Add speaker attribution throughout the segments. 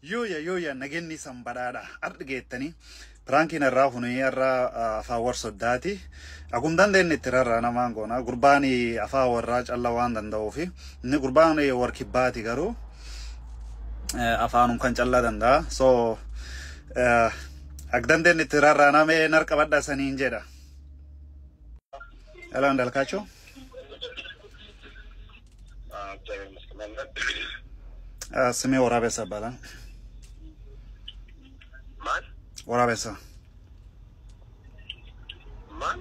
Speaker 1: Yo nagenni sambadada argettani prankin arrafuni arra afa warsodati agundan den tirarra namangona gurbani afa warraj alla wandan dawfi ni gurbani warkibati garu afanum kan challa danda so agdan den tirarra name narqabadda sanin jeda ala ndalkacho ስሜ ወራቤሳ ይባላል ማን ወራቤሳ ማን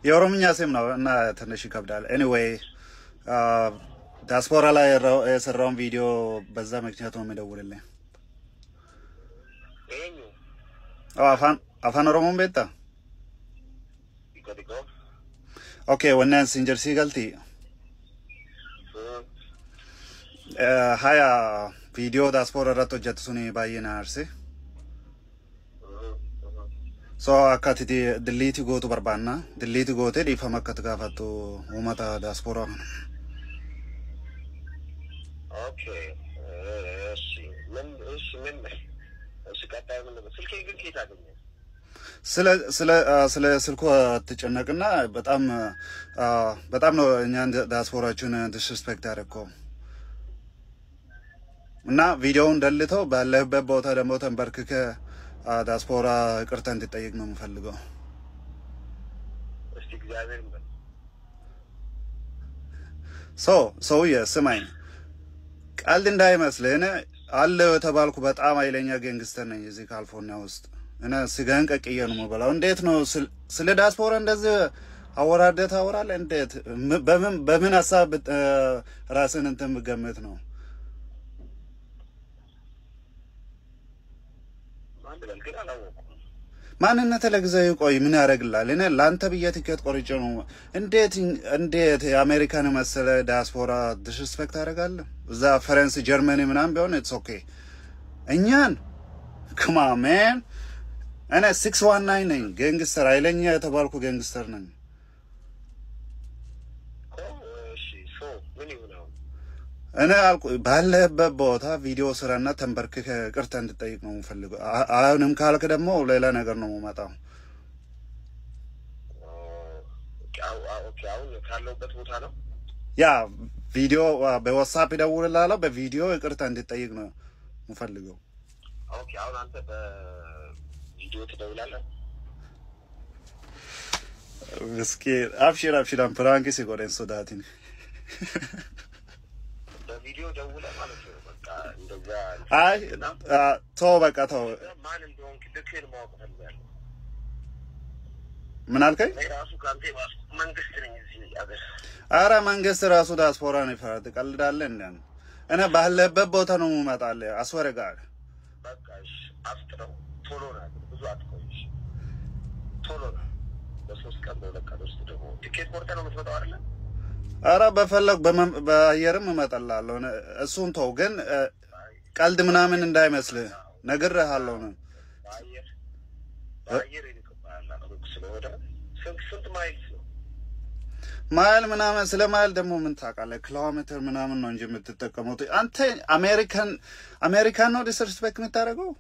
Speaker 1: የኦሮምኛ ስም ነው እና ትንሽ ይከብዳል anyway ዲያስፖራ ላይ የሰራውን ቪዲዮ በዛ ምክንያት ነው የምደውልልኝ አፋን ኦሮሞን ቤታ ኦኬ ወናን ሲንጀር ሲገልቲ haya video diaspora ratto jettusuni bayina arse so akati delete go to barbanna delete go te di fama katka fatto umata diaspora
Speaker 2: okay men sikata men silke ግን ኬታ አገኘ
Speaker 1: ስለ ስልኩ ተጨነቅና በጣም ነው እኛን ዲያስፖራችን ዲስሪስፔክት ያደረገው እና ቪዲዮውን ደልተው ባለበት ቦታ ደሞ ተንበርክከ ዲያስፖራ ይቅርታ እንድጠይቅ ነው የምፈልገው
Speaker 2: እስቲ እግዚአብሔር ይመስገን
Speaker 1: ሶ የስማኝ ቃል እንዳይመስልህ አለ ተባልኩ በጣም አይለኛ ገንግስተር ነኝ እዚህ ካሊፎርኒያ ውስጥ እና ስጋን ቀቅዬ ነው የምበላው እንዴት ነው ስለ ዲያስፖራ እንደዚህ አወራደት አወራለ እንዴት በምን ሐሳብ ራስን እንትን ምገመት ነው ማንነት ለግዛው ቆይ ምን ያረግላል እኔ ላንተ ብዬ ትኬት ቆርጬ ነው እንዴት የአሜሪካን መሰለ ዲያስፖራ ዲስሪስፔክት ያደርጋል እዛ ፈረንስ ጀርመኒ ምናምን ቢሆን ኢትስ ኦኬ እኛን come on man እኔ 619 ነኝ ገንግስተር አይለኛ የተባልኩ ገንግስተር ነኝ እኔ አልኩ ባለበት ቦታ ቪዲዮ ስራና ተንበርክከ ቅርታ እንድጠይቅ ነው የምፈልገው አሁንም ካልከ ደግሞ ሌላ ነገር ነው የማጣው
Speaker 2: ኦኬ አሁን ካለውበት ቦታ ነው
Speaker 1: ያ ቪዲዮ በዋትስአፕ ደውልልሃለሁ በቪዲዮ ቅርታ እንድጠይቅ ነው የምፈልገው
Speaker 2: ኦኬ አሁን አንተ በቪዲዮ ትደውላለህ
Speaker 1: እስኪ አብሽር ፕራንክ ሲጎረን ሶዳቲን
Speaker 2: ቪዲዮ ደውለ ማለት ነው በቃ እንደዛ
Speaker 1: አይ በቃ ተው
Speaker 2: ማን እንደሆነ ልክል ማወቅ ፈልጋለሁ
Speaker 1: ምን አልከኝ
Speaker 2: ራሱ ካንተ መንግስት ነኝ እዚህ አገር
Speaker 1: አረ መንግስት ራሱ ዲያስፖራ ነው ይፈራል ትቀልዳለህ እንዴ እኔ ባለበት ቦታ ነው የምመጣልህ አስወረጋል
Speaker 2: በቃ እሺ አፍጥረው ቶሎ ነው ብዙ አትቆይሽ ቶሎ ነው በሶስት ቀን በሁለት ቀን ውስጥ ደግሞ ቲኬት ቆርጠህ ነው የምትመጣው አይደል
Speaker 1: አረ በፈለግ በአየርም እመጣላለሁ እሱን ተው ግን ቀልድ ምናምን እንዳይመስልህ ነግሬሃለሁ ነው
Speaker 2: በአየር ይልቀባል ስለወደ ስንት
Speaker 1: ማይል ምናምን ስለ ማይል ደግሞ ምን ታውቃለህ ኪሎሜትር ምናምን ነው እንጂ የምትጠቀመው አንተ አሜሪካን ነው ዲስሪስፔክት የምታደርገው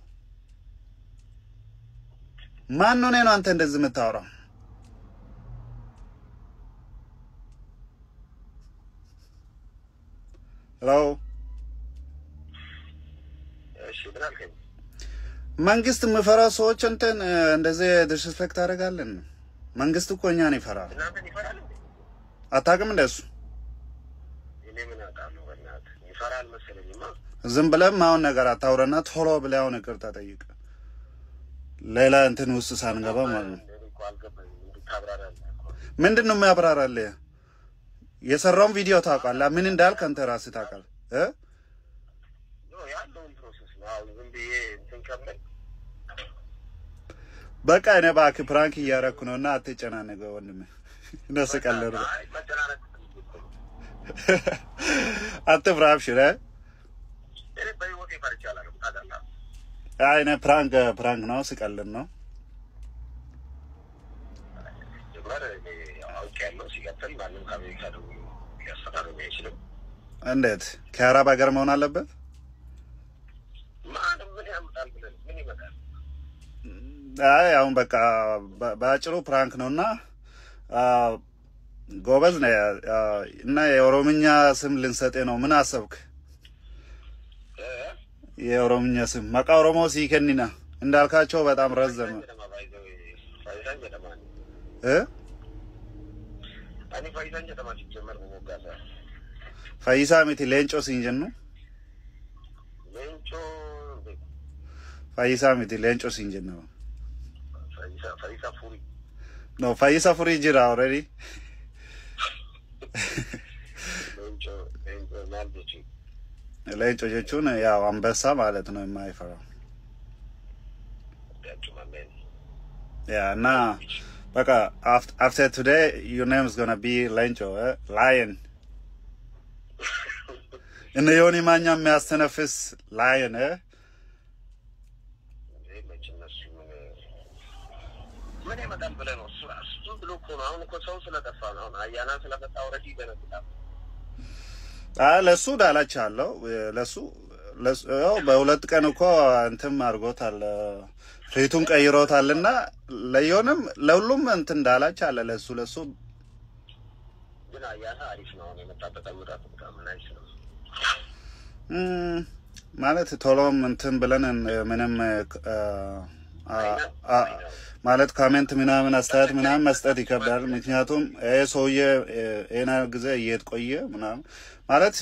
Speaker 1: ማን ነው አንተ እንደዚህ የምታወራው ሄሎ
Speaker 2: እሺ ብራልከኝ
Speaker 1: መንግስት ምፈራ ሰዎች እንትን እንደዚህ ዲስሪስፔክት አደርጋለን መንግስት እኮ እኛን ይፈራል
Speaker 2: እናንተን ይፈራል
Speaker 1: አታውቅም እንደሱ
Speaker 2: እኔ ምን አውቃለሁ በእናትህ ይፈራል መሰለኝማ
Speaker 1: ዝም ብለህ አሁን ነገር አታውራና ቶሎ ብለህ አሁን ይቅርታ ጠይቅ ሌላ እንትን ውስጥ ሳንገባ ማለት ነው ምንድነው የሚያብራራልህ የሰራውን ቪዲዮ ታውቃለህ ምን እንዳልክ አንተ ራስህ ታውቃለህ
Speaker 2: ያለውን ፕሮሰስ ነው አሁን ዝም ብዬ እንትን ከመል
Speaker 1: በቃ እኔ እባክህ ፕራንክ እያደረኩ ነውና አትጨናነቅ ወንድሜ ነስቀለሩ አትፍራ አብሽር
Speaker 2: እኔ በህይወቴ ፈርቻለሁ ታውቃለህ
Speaker 1: አይ እኔ ፕራንክ ነው ስቀልድ ነው
Speaker 2: ጀመረ አውቄያለሁ ሲቀጥል ማንም ከአሜሪካ ደግሞ ያሰራሩ ነው ይችላል
Speaker 1: እንዴት ከአረብ ሀገር መሆን አለበት አይ አሁን በቃ ባጭሩ ፕራንክ ነውና ጎበዝ ነው እና የኦሮምኛ ስም ልንሰጥ ነው ምን አሰብክ የኦሮምኛ ስም ማቃ ኦሮሞ ሲከኒና እንዳልካቸው በጣም ረዘመ
Speaker 2: አኒ ፋይዛን ጀተማች ጀመር ወጋሳ
Speaker 1: ፋይሳ ሚቲ ሌንጮ ሲንጀኑ
Speaker 2: ሌንጮ
Speaker 1: ፋይሳ ሚቲ ሌንጮ ሲንጀኑ
Speaker 2: ፋይሳ ፉሪ
Speaker 1: no ፋይሳ ፉሪ ጅራ already ሌንጮ ጀቹን ያው አንበሳ ማለት ነው የማይፈራው yeah nah baka after today your name is going to be Lencho lion in the yoni manya የሚያስተነፍስ lion
Speaker 2: ምን ይመጣል ብለህ ነው እሱ ብሎ እኮ ነው አሁን እኮ ሰው ስለጠፋ ነው አያና ስለመጣ ኦሬዲ ገነጣ
Speaker 1: ለሱ ዳላቻለሁ ለሱ ያው በሁለት ቀን እኮ እንትን አርጎታል ፊቱን ቀይሮታልና ለዮንም ለሁሉም እንትን ዳላቻለ ለሱ
Speaker 2: ግን አያና አሪፍ ነው የመጣበት አመጣጥ በጣም ናይስ ነው
Speaker 1: ማለት ቶሎም እንትን ብለን ምንም ማለት ኮሜንት ምናምን አስተያየት ምናምን መስጠት ይከብዳል ምክንያቱም ሰውዬ ኤና ግዜ እየተቆየ ምናምን ማለት